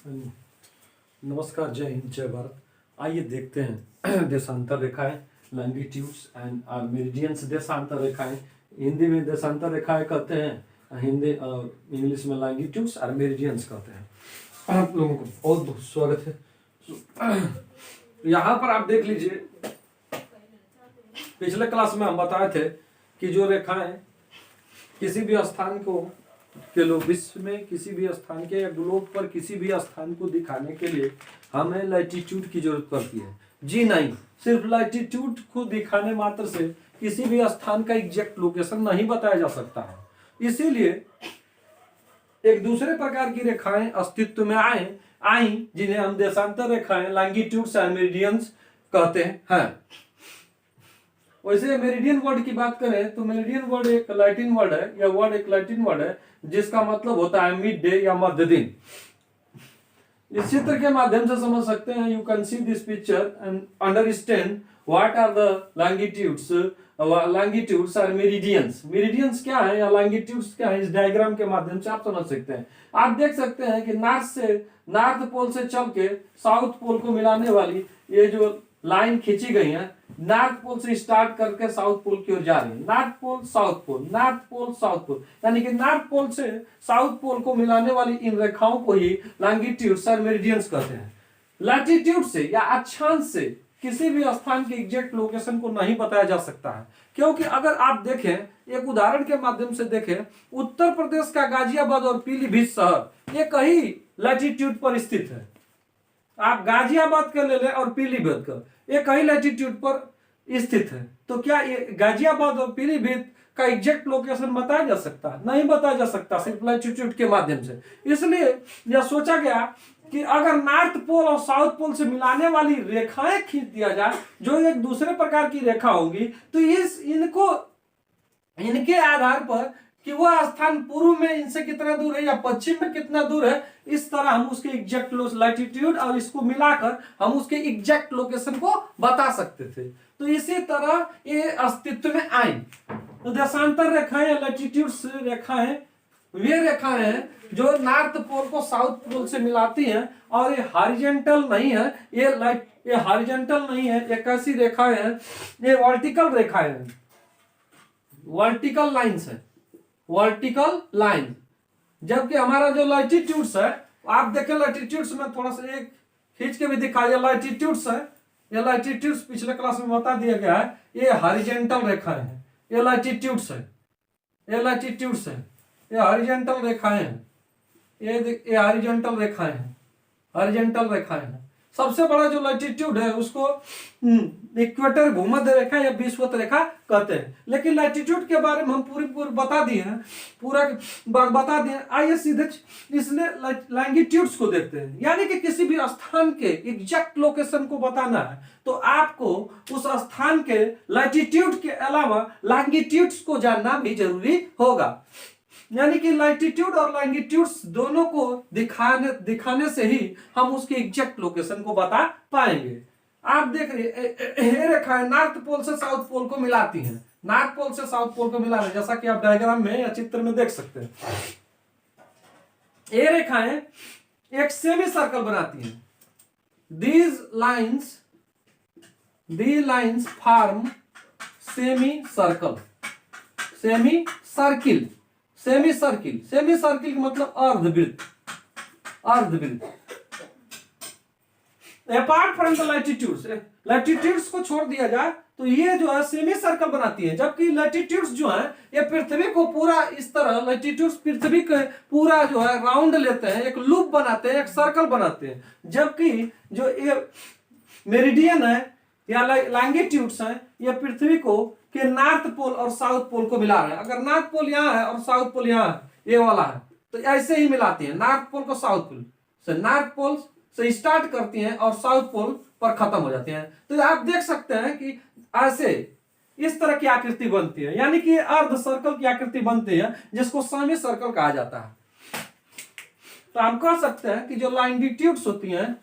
नमस्कार, जय हिंद, जय भारत। आइए देखते हैं देशांतर रेखाएं, लॉन्गिट्यूड्स एंड मेरिडियंस। देशांतर रेखाएं हिंदी में देशांतर रेखाएं कहते हैं, हिंदी इंग्लिश में लॉन्गिट्यूड्स और मेरिडियंस कहते हैं। आप लोगों को बहुत बहुत स्वागत है। यहाँ पर आप देख लीजिए, पिछले क्लास में हम बताए थे कि जो रेखाएं किसी भी स्थान को के लोग विश्व में किसी भी स्थान के या ग्लोब पर किसी भी स्थान को दिखाने के लिए हमें लैटिट्यूड की जरूरत पड़ती है। जी नहीं, सिर्फ लैटिट्यूड को दिखाने मात्र से किसी भी स्थान का एग्जैक्ट लोकेशन नहीं बताया जा सकता है। इसीलिए एक दूसरे प्रकार की रेखाएं अस्तित्व में आई जिन्हें हम देशांतर रेखाएं, लॉन्गिट्यूड्स एंड मेरिडियंस कहते हैं। वैसे मेरिडियन वर्ड की बात करें तो मेरिडियन वर्ड एक लैटिन वर्ड है, यह वर्ड एक लैटिन वर्ड है जिसका मतलब होता है मिड डे या मध्य दिन। इस चित्र के माध्यम से समझ सकते हैं, you can see this picture and understand what are the longitudes और मेरिडियंस। मेरिडियंस क्या है या लॉन्गिट्यूड्स क्या है, इस डायग्राम के माध्यम से आप समझ सकते हैं। आप देख सकते हैं कि नॉर्थ पोल से चल के साउथ पोल को मिलाने वाली ये जो लाइन खींची गई है, नॉर्थ पोल से स्टार्ट करके साउथ पोल की ओर जा रही है। North pole south pole, north pole south pole, यानी कि नॉर्थ पोल से साउथ पोल को मिलाने वाली इन रेखाओं को ही लॉन्गिट्यूड्स और मेरिडियंस कहते हैं। लैटिट्यूड से या अक्षांश से किसी भी स्थान की एग्जैक्ट लोकेशन को नहीं बताया जा सकता है, क्योंकि अगर आप देखें, एक उदाहरण के माध्यम से देखें, उत्तर प्रदेश का गाजियाबाद और पीलीभीत शहर एक ही लैटिट्यूड पर स्थित है। आप गाजियाबाद का ले लें और पीलीभीत का, एक ही लैटिट्यूड पर स्थित है। तो क्या ये गाजियाबाद और पीलीभीत का एग्जैक्ट लोकेशन बताया जा सकता है? नहीं बताया जा सकता, सिर्फ लैटिट्यूड के माध्यम से। इसलिए यह सोचा गया कि अगर नॉर्थ पोल और साउथ पोल से मिलाने वाली रेखाएं खींच दिया जाए जो एक दूसरे प्रकार की रेखा होगी, तो इनके आधार पर कि वह स्थान पूर्व में इनसे कितना दूर है या पश्चिम में कितना दूर है, इस तरह हम उसके एग्जैक्ट लैटिट्यूड और इसको मिलाकर हम उसके एग्जैक्ट लोकेशन को बता सकते थे। तो इसी तरह ये अस्तित्व में आई। तो देशांतर रेखाएं या लैटिट्यूड रेखाएं वे रेखाएं हैं जो नॉर्थ पोल को साउथ पोल से मिलाती हैं, और ये हॉरिजॉन्टल नहीं है, ये हॉरिजॉन्टल नहीं है, एक ऐसी रेखाएं हैं, ये वर्टिकल रेखाएं हैं, वर्टिकल लाइंस है, वर्टिकल लाइन। जबकि हमारा जो लैटिट्यूड्स है, आप देखें लैटिट्यूड्स में थोड़ा सा एक खींच के भी दिखाया, लैटिट्यूड्स है, ये लैटिट्यूड्स पिछले क्लास में बता दिया गया है, ये हॉरिजॉन्टल रेखाएं हैं, ये लैटिट्यूड्स है, ये लैटिट्यूड्स है, ये हॉरिजॉन्टल रेखाएं हैं, ये हॉरिजॉन्टल रेखाएं हैं, हॉरिजॉन्टल रेखाएं हैं। सबसे बड़ा जो लैटिट्यूड है उसको इक्वेटर भूमध्य रेखा या विषुवत रेखा कहते हैं। लेकिन लैटिट्यूड के बारे में हम पूरी बता दिए हैं, पूरा बता दिए। आइए सीधे इसलिए लॉन्गिट्यूड्स को देखते हैं, यानी कि किसी भी स्थान के एग्जैक्ट लोकेशन को बताना है तो आपको उस स्थान के लैटिट्यूड के अलावा लॉन्गिट्यूड्स को जानना भी जरूरी होगा। यानी कि लैटिट्यूड और लॉन्गिट्यूड्स दोनों को दिखाने से ही हम उसके एग्जैक्ट लोकेशन को बता पाएंगे। आप देख रहे ये रेखाएं नॉर्थ पोल से साउथ पोल को मिलाती हैं, नॉर्थ पोल से साउथ पोल को मिला रहे, जैसा कि आप डायग्राम में या चित्र में देख सकते हैं। ये रेखाएं एक सेमी सर्कल बनाती हैं। These lines form semi circle का मतलब अर्धवृत्त। अपार्ट फ्रॉम द लैटिट्यूड्स को छोड़ दिया जाए तो ये जो है सेमी सर्कल बनाती है, जबकि लैटिट्यूड्स जो है ये पृथ्वी को पूरा इस तरह, लैटिट्यूड्स पृथ्वी के पूरा जो है राउंड लेते हैं, एक लूप बनाते हैं, एक सर्कल बनाते हैं। जबकि जो ये मेरिडियन है या लॉन्गिट्यूड्स है, ये पृथ्वी को कि नॉर्थ पोल और साउथ पोल को मिला रहे हैं। अगर नॉर्थ पोल यहाँ है और साउथ पोल यहाँ है, ये वाला है, तो ऐसे ही मिलाती हैं, नॉर्थ पोल को साउथ पोल से, नॉर्थ पोल से स्टार्ट करती हैं और साउथ पोल पर खत्म हो जाती हैं। तो आप देख सकते हैं कि ऐसे इस तरह की आकृति बनती है, यानी कि अर्ध सर्कल की आकृति बनती है, जिसको सेमी सर्कल कहा जाता है। तो हम कह सकते हैं कि जो लॉन्गिट्यूड्स होती हैं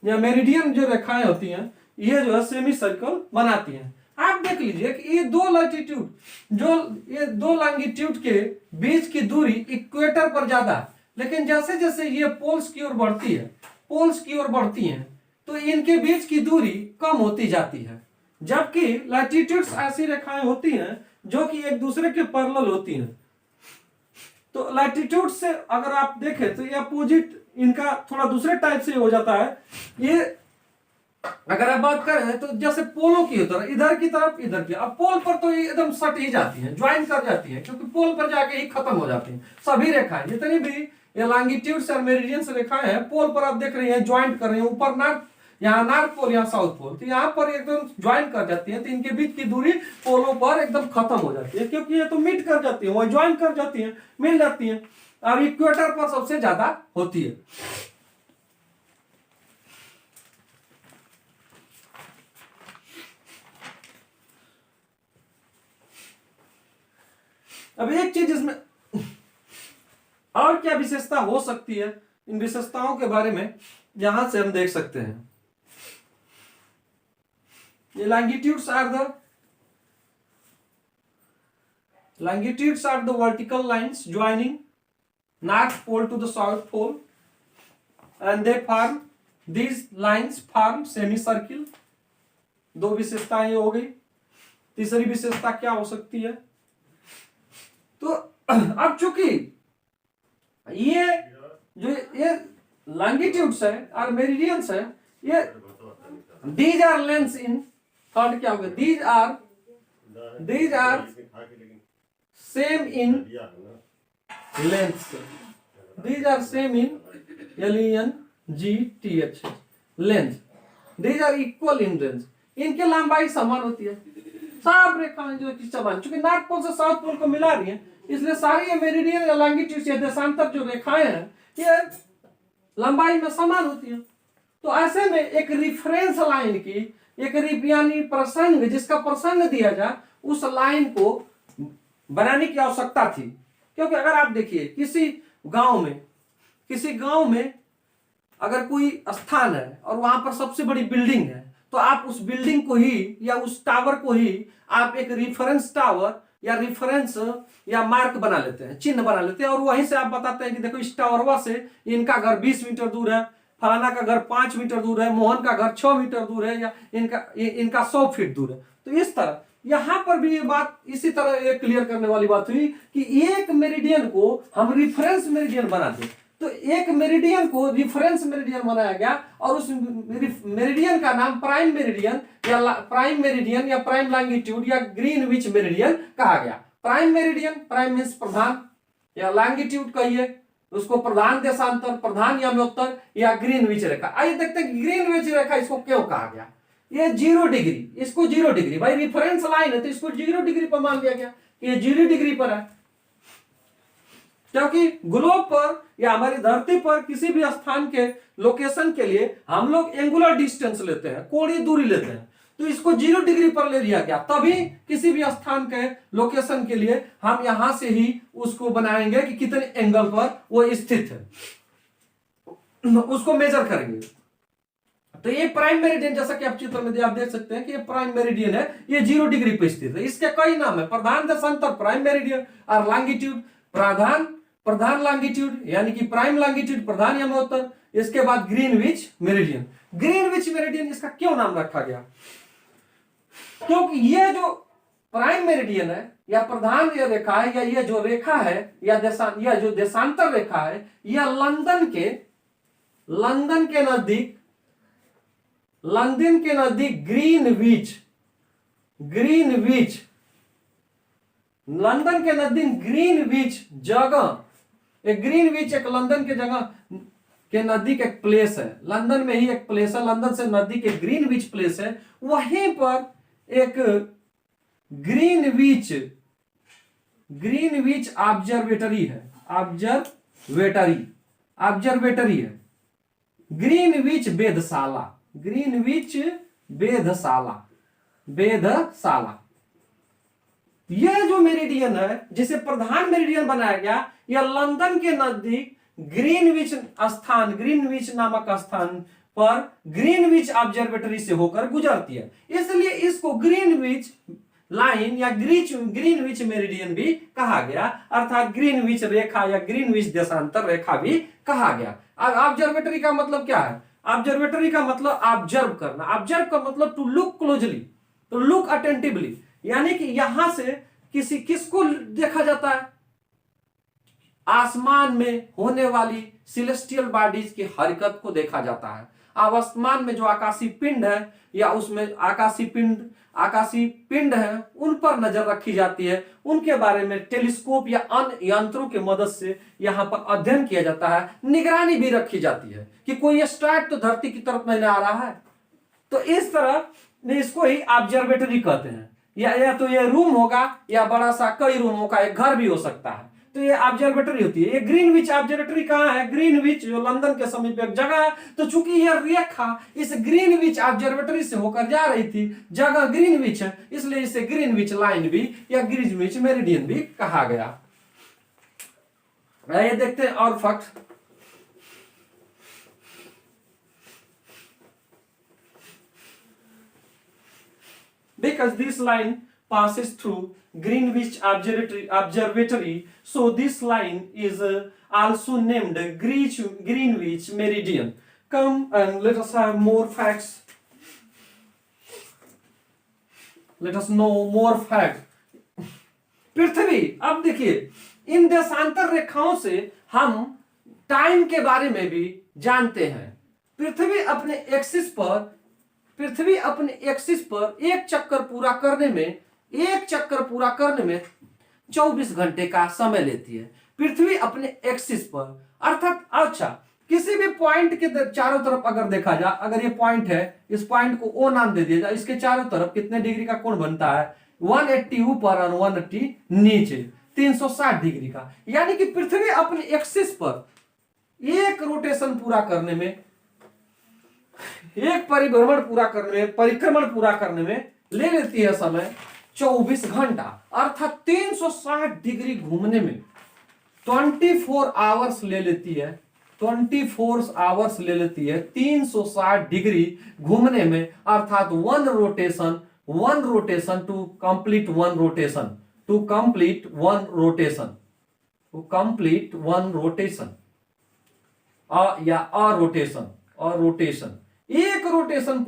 या मेरिडियन जो रेखाएं होती हैं, ये जो है सेमी सर्कल बनाती हैं। आप देख लीजिए कि ये दो लैटिट्यूड, जो ये दो लॉन्गिट्यूड के बीच की दूरी इक्वेटर पर ज्यादा है, लेकिन जैसे जैसे ये पोल्स की ओर बढ़ती है, पोल्स की ओर बढ़ती हैं, तो इनके बीच की दूरी कम होती जाती है, जबकि लैटिट्यूड्स ऐसी रेखाएं होती हैं जो कि एक दूसरे के पैरेलल होती हैं। तो लैटिट्यूड से अगर आप देखें तो ये अपोजिट इनका थोड़ा दूसरे टाइप से हो जाता है। ये अगर आप बात करें तो जैसे पोलों की तरह, इधर की तरफ इधर की, अब पोल पर तो ये एकदम सट ही जाती है, ज्वाइन कर जाती है, क्योंकि पोल पर जाके ही खत्म हो जाती है सभी रेखाएं, जितनी भी ये लॉन्गिट्यूड्स और मेरिडियंस रेखाएं हैं, पोल पर आप देख रहे हैं ज्वाइंट कर रहे हैं, ऊपर नॉर्थ, यहाँ नॉर्थ पोल, यहाँ साउथ पोल, तो यहाँ पर एकदम ज्वाइन कर जाती है, तो इनके बीच की दूरी पोलों पर एकदम खत्म हो जाती है, क्योंकि ये तो मीट कर जाती है, वही ज्वाइन कर जाती है, मिल जाती है, और इक्वेटर पर सबसे ज्यादा होती है। अब एक चीज इसमें और क्या विशेषता हो सकती है, इन विशेषताओं के बारे में यहां से हम देख सकते हैं। ये longitudes are the vertical lines joining north pole to the south pole, and these lines form semicircle। दो विशेषताएं हो गई। तीसरी विशेषता क्या हो सकती है? तो अब चूंकि ये जो ये लॉन्गिट्यूड्स है और मेरिडियंस है, ये these are lengths in, third क्या होगा, these are same in length, these are same in LENGTH length, these are equal in length, इनके लंबाई समान होती है। सब रेखाएं जो कि समान, चूंकि नॉर्थ पोल से साउथ पोल को मिला रही है, इसलिए सारी ये मेरिडियन या लॉन्गिट्यूड या देशांतर जो रेखाएं हैं ये लंबाई में समान होती है। तो ऐसे में एक रिफरेंस लाइन की, एक यानी प्रसंग, जिसका प्रसंग दिया जाए, उस लाइन को बनाने की आवश्यकता थी। क्योंकि अगर आप देखिए किसी गांव में अगर कोई स्थान है और वहां पर सबसे बड़ी बिल्डिंग है, तो आप उस बिल्डिंग को ही या उस टावर को ही आप एक रिफरेंस टावर या रिफरेंस या मार्क बना लेते हैं, चिन्ह बना लेते हैं, और वहीं से आप बताते हैं कि देखो इस टावरवा से इनका घर 20 मीटर दूर है, फलाना का घर 5 मीटर दूर है, मोहन का घर 6 मीटर दूर है, या इनका 100 फीट दूर है। तो इस तरह यहां पर भी ये बात इसी तरह एक क्लियर करने वाली बात हुई कि एक मेरिडियन को हम रिफरेंस मेरिडियन बना दें। तो एक मेरिडियन को रिफरेंस मेरिडियन बनाया गया, और उस मेरिडियन का नाम प्राइम मेरिडियन या प्राइम लॉन्गिट्यूड या ग्रीनविच मेरिडियन कहा गया। प्राइम मेरिडियन, प्राइम मींस प्रधान, या लॉन्गिट्यूड कहिए उसको प्रधान देशांतर, प्रधान यमोत्तर, या ग्रीनविच रेखा। आइए देखते हैं ग्रीनविच रेखा इसको क्यों कहा गया। ये 0 डिग्री, इसको 0 डिग्री, भाई रिफरेंस लाइन है तो इसको 0 डिग्री पर मान लिया गया कि ये 0 डिग्री पर है, क्योंकि ग्लोब पर या हमारी धरती पर किसी भी स्थान के लोकेशन के लिए हम लोग एंगुलर डिस्टेंस लेते हैं, कोणीय दूरी लेते हैं, तो इसको 0 डिग्री पर ले लिया गया, तभी किसी भी स्थान के लोकेशन के लिए हम यहां से ही उसको बनाएंगे कि कितने एंगल पर वो स्थित है, उसको मेजर करेंगे। तो ये प्राइम मेरिडियन, जैसा कि आप चित्र में आप देख सकते हैं कि ये प्राइम मेरिडियन है, ये 0 डिग्री पे स्थित है। इसके कई नाम है, प्रधान देशांतर प्राइम मेरिडियन, और लॉन्गिट्यूड प्रधान लॉन्गिट्यूड यानी कि प्राइम लॉन्गिट्यूड, प्रधान यमोत्तर, इसके बाद ग्रीनविच मेरिडियन। ग्रीनविच मेरिडियन इसका क्यों नाम रखा गया? क्योंकि ये जो प्राइम मेरिडियन है या प्रधान ये रेखा है, या ये जो रेखा है या जो देशांतर रेखा है, यह लंदन के नजदीक लंदन के नजदीक ग्रीनविच जगह, एक ग्रीनविच एक लंदन के जगह के नजदीक एक प्लेस है, लंदन में ही एक प्लेस है, लंदन से नजदीक एक ग्रीनविच प्लेस है, वहीं पर एक ग्रीनविच ऑब्जर्वेटरी है, ऑब्जर्वेटरी है, ग्रीनविच वेधशाला। यह जो मेरिडियन है जिसे प्रधान मेरिडियन बनाया गया, यह लंदन के नजदीक ग्रीनविच नामक स्थान पर ग्रीनविच ऑब्जर्वेटरी से होकर गुजरती है, इसलिए इसको ग्रीनविच लाइन या ग्रीनविच मेरिडियन भी कहा गया, अर्थात ग्रीनविच रेखा या ग्रीनविच देशांतर रेखा भी कहा गया। अब ऑब्जर्वेटरी का मतलब क्या है? ऑब्जर्वेटरी का मतलब ऑब्जर्व करना। ऑब्जर्व का मतलब to look closely, to look attentively, यानी कि यहां से किसको देखा जाता है? आसमान में होने वाली सिलेस्टियल बॉडीज की हरकत को देखा जाता है। अब आसमान में जो आकाशीय पिंड है या उसमें आकाशीय पिंड है, उन पर नजर रखी जाती है। उनके बारे में टेलीस्कोप या अन्य यंत्रों की मदद से यहां पर अध्ययन किया जाता है। निगरानी भी रखी जाती है कि कोई स्टार्ट तो धरती की तरफ नहीं आ रहा है। तो इस तरह इसको ही ऑब्जर्वेटरी कहते हैं। या तो ये रूम होगा या बड़ा सा कई रूमों का एक घर भी हो सकता है। तो ये ऑब्जर्वेटरी होती है। ये ग्रीनविच ऑब्जर्वेटरी कहाँ है? ग्रीनविच जो लंदन के समीप एक जगह है। तो चूंकि यह रेखा इस ग्रीनविच ऑब्जर्वेटरी से होकर जा रही थी, जगह ग्रीनविच है, इसलिए इसे ग्रीनविच लाइन भी या ग्रीनविच मेरिडियन भी कहा गया। ये देखते हैं और fact. Because this line passes through Greenwich Observatory, so this line is also named Greenwich Meridian. Come and let us have more facts. Let us know more facts. पृथ्वी, अब देखिए, इन देशांतर रेखाओं से हम टाइम के बारे में भी जानते हैं। पृथ्वी अपने एक्सिस पर एक चक्कर पूरा करने में 24 घंटे का समय लेती है। पृथ्वी अपने एक्सिस पर, अर्थात अच्छा, किसी भी पॉइंट के चारों तरफ अगर देखा जाए, अगर ये पॉइंट है, इस पॉइंट को ओ नाम दे दिया जाए, इसके चारों तरफ कितने डिग्री का कोण बनता है? 180 ऊपर और 180 नीचे, 360 डिग्री का। यानी कि पृथ्वी अपने एक्सिस पर एक रोटेशन पूरा करने में, एक परिक्रमण पूरा करने में ले लेती है समय 24 घंटा, अर्थात 360 डिग्री घूमने में 24 आवर्स ले लेती है। 24 आवर्स ले लेती है 360 डिग्री घूमने में, अर्थात one rotation to complete one rotation या रोटेशन एक रोटेशन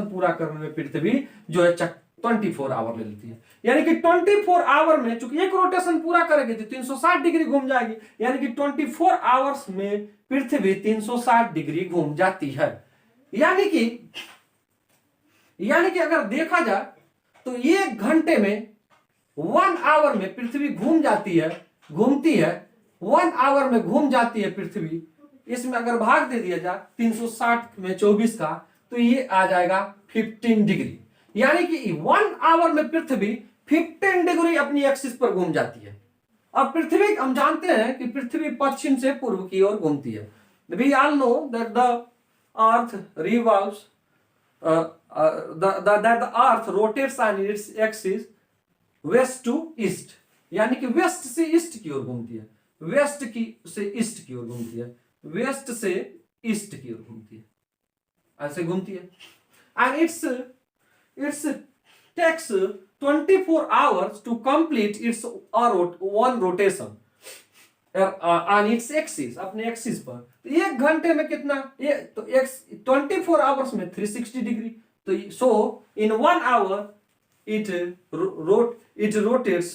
पूरा करने में पृथ्वी जो है 24 आवर ले लेती है। यानी कि 24 आवर में, चूंकि एक रोटेशन पूरा करेगी तो 360 डिग्री घूम जाएगी, यानी कि 24 आवर्स में पृथ्वी 360 डिग्री घूम जाती है। यानी कि अगर देखा जाए तो एक घंटे में 1 आवर में पृथ्वी घूमती है 1 आवर में घूम जाती है पृथ्वी। इसमें अगर भाग दे दिया जाए 360 में 24 का, तो ये आ जाएगा 15 डिग्री। यानी कि 1 आवर में पृथ्वी 15 डिग्री अपनी एक्सिस पर घूम जाती है। अब पृथ्वी, हम जानते हैं कि पृथ्वी पश्चिम से पूर्व की ओर घूमती है। We all know that the earth revolves, that the earth rotates on its axis west to east, यानी कि वेस्ट से ईस्ट की ओर घूमती है, वेस्ट से ईस्ट की ओर घूमती है, वेस्ट से ईस्ट की ओर घूमती है, ऐसे घूमती है। And it's takes 24 hours to complete its one rotation on its axis, अपने एक्सिस पर। तो एक घंटे में कितना? तो 24 आवर्स में 360 डिग्री। तो सो इन 1 आवर it rotates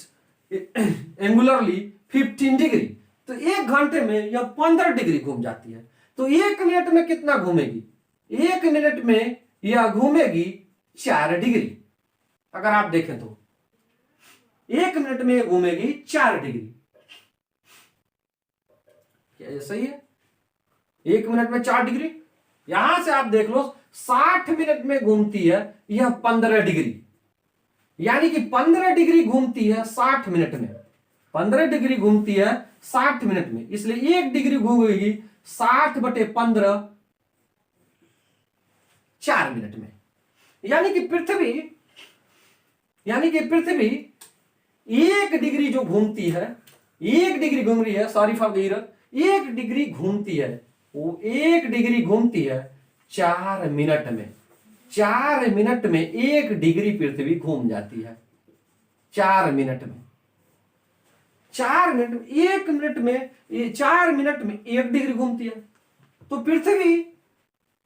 एंगुलरली 15 डिग्री। तो एक घंटे में यह 15 डिग्री घूम जाती है। तो एक मिनट में कितना घूमेगी? एक मिनट में यह घूमेगी 4 डिग्री। अगर आप देखें तो एक मिनट में घूमेगी 4 डिग्री। क्या ये सही है? एक मिनट में 4 डिग्री। यहां से आप देख लो 60 मिनट में घूमती है यह 15 डिग्री, यानी कि 15 डिग्री घूमती है 60 मिनट में। 15 डिग्री घूमती है 60 मिनट में, इसलिए 1 डिग्री घूमेगी 60/15 4 मिनट में। यानी कि पृथ्वी 1 डिग्री जो घूमती है, 1 डिग्री घूम रही है, sorry for the error, 1 degree घूमती है, वो 1 डिग्री घूमती है 4 मिनट में। 4 मिनट में 1 डिग्री पृथ्वी घूम जाती है। 4 मिनट में। 4 मिनट में, 1 मिनट में, 4 मिनट में 1 डिग्री घूमती है। तो पृथ्वी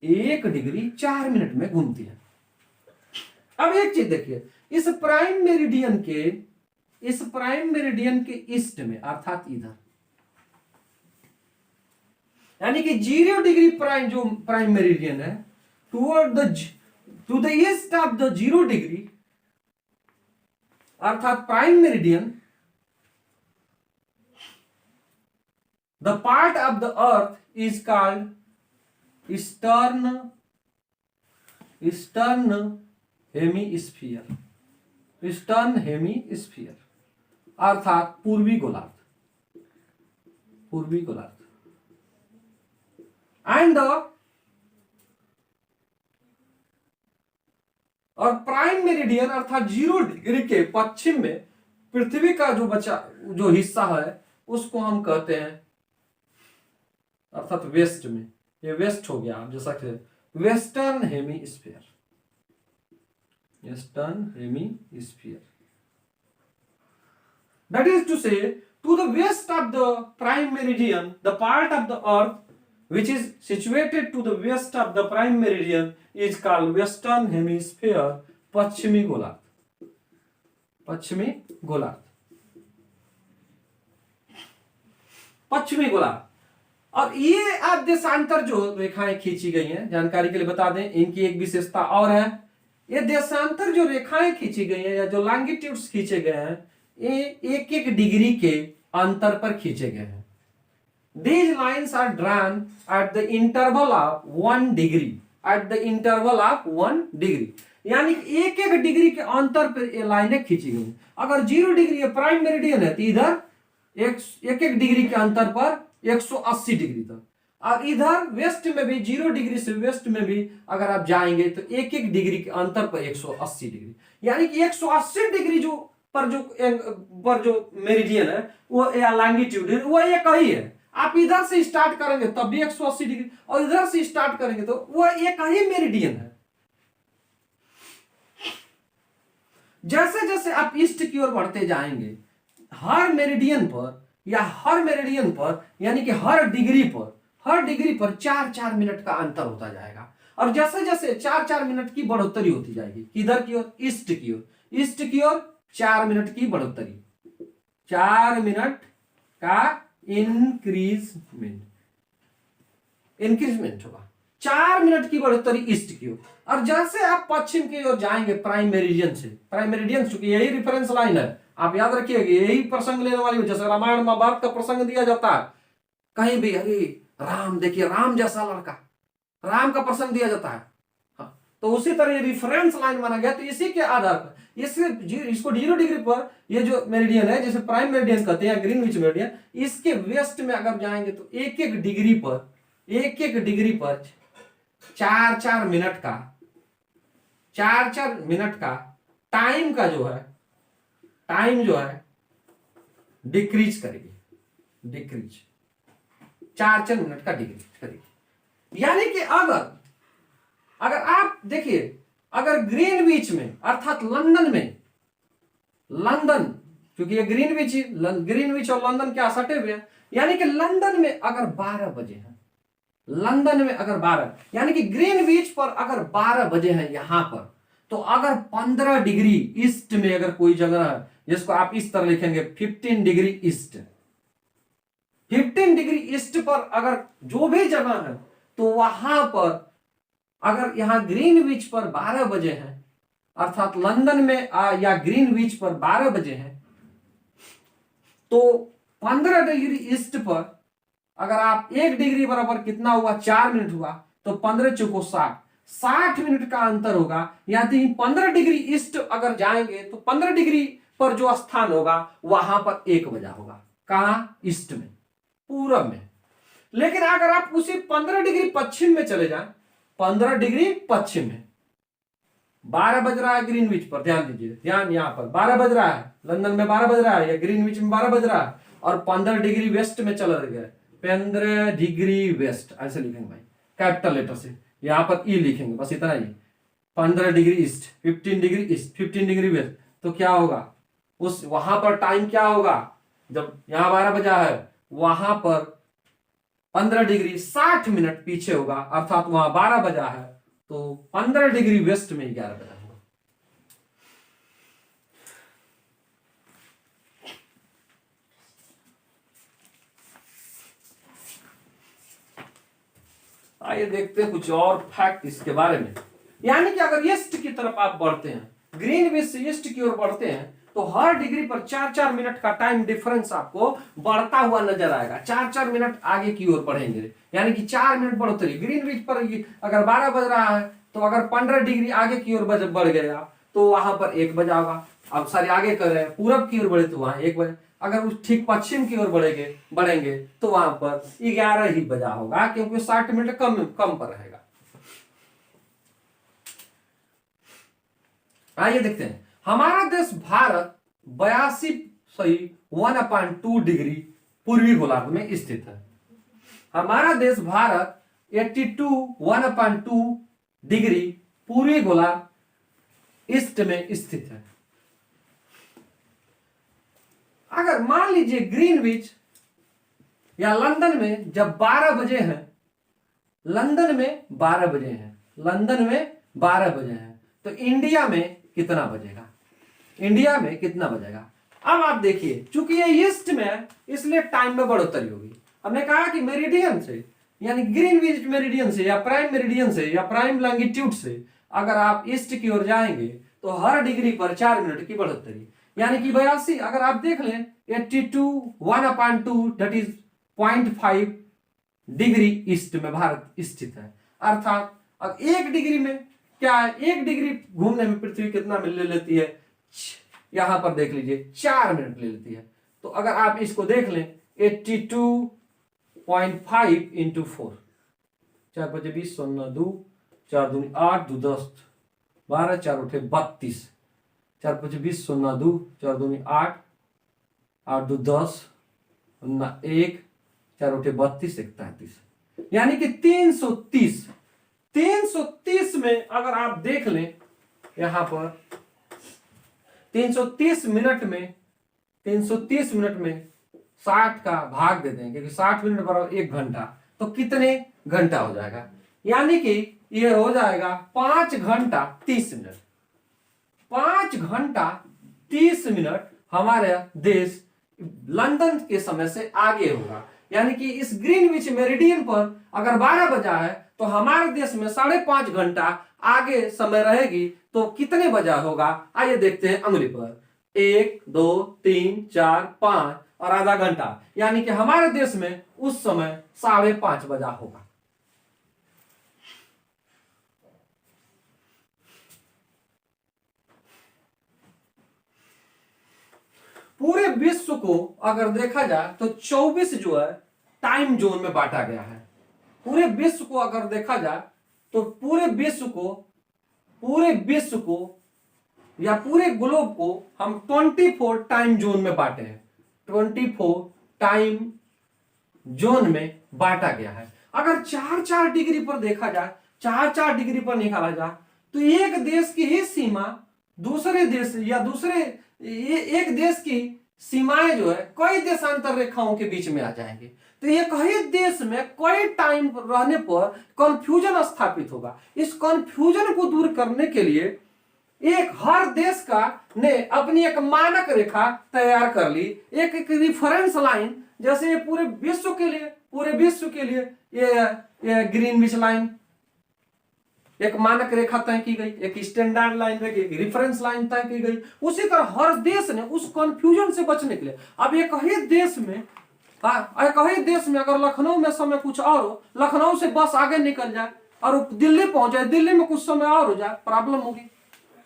1 डिग्री 4 मिनट में घूमती है। अब एक चीज देखिए, इस प्राइम मेरिडियन के ईस्ट में, अर्थात इधर, यानी कि 0 डिग्री प्राइम, जो प्राइम मेरिडियन है, to the east of the 0 degree, अर्थात prime meridian, the part of the earth is called eastern hemisphere, eastern hemisphere, अर्थात पूर्वी गोलार्ध, पूर्वी गोलार्ध। एंड और प्राइम मेरिडियन अर्थात 0 डिग्री के पश्चिम में पृथ्वी का जो हिस्सा है उसको हम कहते हैं, अर्थात वेस्ट में, ये वेस्ट हो गया, आप जैसा कि western hemisphere, western hemisphere. That is to say, to the west of the prime meridian, the part of the earth which is situated to the west of the prime meridian is called western hemisphere, पश्चिमी गोलार्ध, पश्चिमी गोलार्ध, पश्चिमी गोलार्ध। और ये आप देशांतर जो रेखाएं खींची गई हैं, जानकारी के लिए बता दें, इनकी एक विशेषता और है, ये देशांतर जो रेखाएं खींची गई हैं या जो लॉन्गिट्यूड्स खींचे गए हैं, ये 1-1 डिग्री के अंतर पर खींचे गए हैं। These lines are drawn at the interval of 1 degree, at the interval of 1 degree, यानी 1-1 डिग्री के अंतर पर ये लाइनें खींची गई हैं। अगर 0 डिग्री ये प्राइम मेरिडियन है तो इधर 1-1 डिग्री के अंतर पर 180 डिग्री तक, और इधर वेस्ट में भी 0 डिग्री से वेस्ट में भी अगर आप जाएंगे तो 1-1 डिग्री के अंतर पर 180 डिग्री, यानी कि 180 डिग्री पर जो मेरिडियन है वो या लॉन्गिट्यूड है वो एक ही है। आप इधर से स्टार्ट करेंगे तब भी 180 डिग्री, और इधर से स्टार्ट करेंगे तो वो एक ही मेरिडियन है। जैसे जैसे आप ईस्ट की ओर बढ़ते जाएंगे, हर मेरिडियन पर यानी कि हर डिग्री पर 4-4 मिनट का अंतर होता जाएगा। और जैसे जैसे 4-4 मिनट की बढ़ोतरी होती जाएगी, किधर की ओर? ईस्ट की ओर 4 मिनट की बढ़ोतरी, 4 मिनट का इंक्रीजमेंट होगा, 4 मिनट की बढ़ोतरी ईस्ट की ओर। और जैसे आप पश्चिम की ओर जाएंगे प्राइम मेरिडियन चूंकि यही रेफरेंस लाइन है, आप याद रखिएगा, यही प्रसंग लेने वाली है। जैसे रामायण महाभारत का प्रसंग दिया जाता है कहीं भी, अरे राम देखिए, राम जैसा लड़का, राम का प्रसंग दिया जाता है, हाँ, तो उसी तरह रेफरेंस लाइन माना गया। तो इसी के आधार पर इसको 0 डिग्री पर ये जो मेरिडियन है, जैसे प्राइम मेरिडियन कहते हैं, ग्रीनविच मेरिडियन, इसके वेस्ट में अगर जाएंगे तो 1-1 डिग्री पर 4-4 मिनट का टाइम जो है डिक्रीज करेगी, 4-4 मिनट का डिक्रीज करेगी। यानी कि अगर आप देखिए, अगर ग्रीनविच में अर्थात लंदन क्योंकि ये ग्रीनविच और लंदन क्या सटे हुए हैं, यानी कि लंदन में अगर 12 बजे है, यानी कि ग्रीनविच पर अगर 12 बजे है यहां पर, तो अगर 15 डिग्री ईस्ट में अगर कोई जगह है, जिसको आप इस तरह लिखेंगे 15 डिग्री ईस्ट, 15 डिग्री ईस्ट पर अगर जो भी जगह है, तो वहां पर अगर यहां ग्रीनविच पर 12 बजे है, अर्थात लंदन में या ग्रीनविच पर 12 बजे है, तो 15 डिग्री ईस्ट पर अगर आप 1 डिग्री बराबर कितना हुआ, 4 मिनट हुआ, तो 15 चौको 60 मिनट का अंतर होगा। यानी 15 डिग्री ईस्ट अगर जाएंगे तो 15 डिग्री पर जो स्थान होगा वहां पर 1 बजा होगा। कहां? ईस्ट में, पूरब में। लेकिन अगर आप उसी 15 डिग्री पश्चिम में चले जाएं, 15 डिग्री पश्चिम में 12 बज रहा है ग्रीनविच पर, ध्यान दीजिए, ध्यान यहां पर 12 बज रहा है, लंदन में 12 बज रहा है या ग्रीनविच में 12 बज रहा है, और 15 डिग्री वेस्ट में चला गया, 15 डिग्री वेस्ट ऐसे लिखेंगे भाई, कैपिटल लेटर से, यहां पर ई लिखेंगे, बस इतना ही। 15 degree east, 15 degree east, 15 degree west, तो क्या होगा? उस वहां पर टाइम क्या होगा, जब यहां 12 बजा है वहां पर 15 डिग्री 60 मिनट पीछे होगा, अर्थात वहां 12 बजा है तो 15 डिग्री वेस्ट में 11 बजा होगा। आइए देखते हैं कुछ और फैक्ट इसके बारे में। यानी कि अगर ईस्ट की तरफ आप बढ़ते हैं, ग्रीनविच से ईस्ट की ओर बढ़ते हैं, तो हर डिग्री पर 4-4 मिनट का टाइम डिफरेंस आपको बढ़ता हुआ नजर आएगा। 4-4 मिनट आगे की ओर बढ़ेंगे, यानी कि 4 मिनट बढ़ोतरी। ग्रीनविच पर अगर 12 बज रहा है तो अगर 15 डिग्री आगे की ओर बढ़ गया तो वहां पर 1 बजा होगा। अब सारी आगे कर रहे हैं, पूरब की ओर बढ़े तो वहां 1 बजे, अगर उस ठीक पश्चिम की ओर बढ़ेंगे तो वहां पर 11 ही बजा होगा, क्योंकि 60 मिनट कम पर रहेगा। आइए देखते हैं, हमारा देश भारत 82.1/2 डिग्री पूर्वी गोलार्ध में स्थित है। हमारा देश भारत 82.1/2 डिग्री पूर्वी गोलार्ध ईस्ट में स्थित है। अगर मान लीजिए ग्रीनविच या लंदन में जब 12 बजे हैं, लंदन में 12 बजे हैं, लंदन में 12 बजे हैं, तो इंडिया में कितना बजेगा, इंडिया में कितना बजेगा। अब आप देखिए, चूंकि ये ईस्ट में है इसलिए टाइम में बढ़ोतरी होगी। हमने कहा कि मेरिडियन से, यानी ग्रीनविच मेरिडियन से या प्राइम मेरिडियन से या प्राइम लॉन्गिट्यूड से अगर आप ईस्ट की ओर जाएंगे तो हर डिग्री पर 4 मिनट की बढ़ोतरी, यानी कि 82। अगर आप देख लें 82.1/2 दैट इज 0.5 डिग्री ईस्ट में भारत स्थित है। अर्थात अब 1 डिग्री में क्या है, 1 डिग्री घूमने में पृथ्वी कितना ले लेती है, यहां पर देख लीजिए 4 मिनट ले लेती है। तो अगर आप इसको देख लें 82.5 इंटू 4, 4 बजे 20, 2 4 दूनी 8, 2 10, 12, 4 उठे 32, 4 बजे 20, 2 4 दूनी 8, 8 2 10, 1, 4 उठे 32, 31, यानी कि 330 में अगर आप देख लें यहां पर 330 मिनट में 60 का भाग दे देंगे, क्योंकि 60 मिनट बराबर 1 घंटा, तो कितने घंटा हो जाएगा, यानी कि ये हो जाएगा 5 घंटा 30 मिनट। 5 घंटा 30 मिनट हमारे देश लंदन के समय से आगे होगा। यानी कि इस ग्रीनविच मेरिडियन पर अगर 12 बजा है तो हमारे देश में 5.5 घंटा आगे समय रहेगी, तो कितने बजा होगा। आइए देखते हैं अंगुली पर, 1 2 3 4 5 और आधा घंटा, यानी कि हमारे देश में उस समय 5.5 बजा होगा। पूरे विश्व को अगर देखा जाए तो 24 जो है टाइम जोन में बांटा गया है। पूरे विश्व को अगर देखा जाए तो पूरे विश्व को या पूरे ग्लोब को हम 24 टाइम जोन में बांटे हैं। 24 टाइम जोन में बांटा गया है। अगर 4-4 डिग्री पर देखा जाए, 4-4 डिग्री पर निकाला जाए, तो एक देश की ही सीमा दूसरे देश या एक देश की सीमाएं जो है कई देशांतर रेखाओं के बीच में आ जाएंगे। तो ये कई देश में कई टाइम रहने पर कंफ्यूजन स्थापित होगा। इस कंफ्यूजन को दूर करने के लिए एक हर देश का ने अपनी एक मानक रेखा तैयार कर ली, एक रिफरेंस लाइन। जैसे ये पूरे विश्व के लिए ये ग्रीनविच लाइन एक मानक रेखा तय की गई, एक स्टैंडर्ड लाइन रखी, एक रेफरेंस लाइन तय की गई। उसी तरह हर देश ने उस कंफ्यूजन से बचने के लिए अब एक ही देश में अगर लखनऊ में समय कुछ और हो, लखनऊ से बस आगे निकल जाए और दिल्ली पहुंच जाए, दिल्ली में कुछ समय और हो जाए, प्रॉब्लम होगी।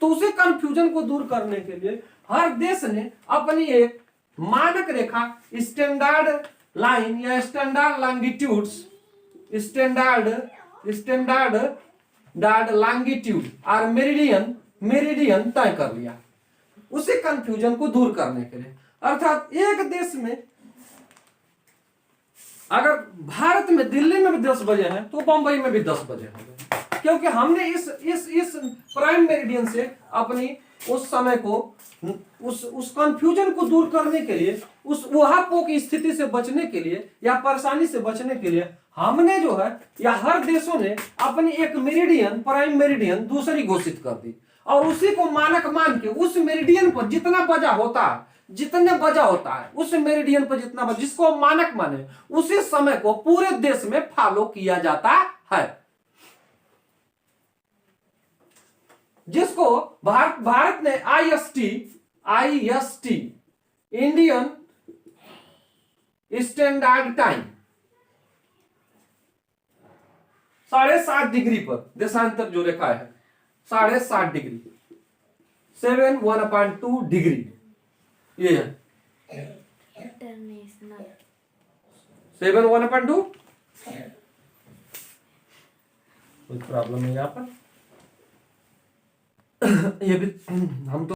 तो उसी कंफ्यूजन को दूर करने के लिए हर देश ने अपनी एक मानक रेखा, स्टैंडर्ड लाइन या स्टैंडर्ड लॉन्गिट्यूड्स, स्टैंडर्ड लॉन्गिट्यूड और मेरिडियन तय कर लिया, उसी कंफ्यूजन को दूर करने के लिए। अर्थात एक देश में अगर भारत में दिल्ली में भी 10 बजे हैं तो बंबई में भी 10 बजे होंगे। क्योंकि हमने इस प्राइम मेरिडियन से अपनी उस समय को उस कंफ्यूजन को दूर करने के लिए, उस ऊहापोह की स्थिति से बचने के लिए या परेशानी से बचने के लिए हमने जो है या हर देशों ने अपनी एक मेरिडियन, प्राइम मेरिडियन दूसरी घोषित कर दी और उसी को मानक मान के उस मेरिडियन पर जितना बजा होता है, जितने बजा होता है उस मेरिडियन पर जितना बजा, जिसको मानक माने उसी समय को पूरे देश में फॉलो किया जाता है। जिसको भारत ने IST Indian standard time 7.5 degree पर देशांतर जो रेखा है 7.5 डिग्री 7.1/2 डिग्री ये है 7.1/2। कोई प्रॉब्लम है यहाँ पर ये भी हम तो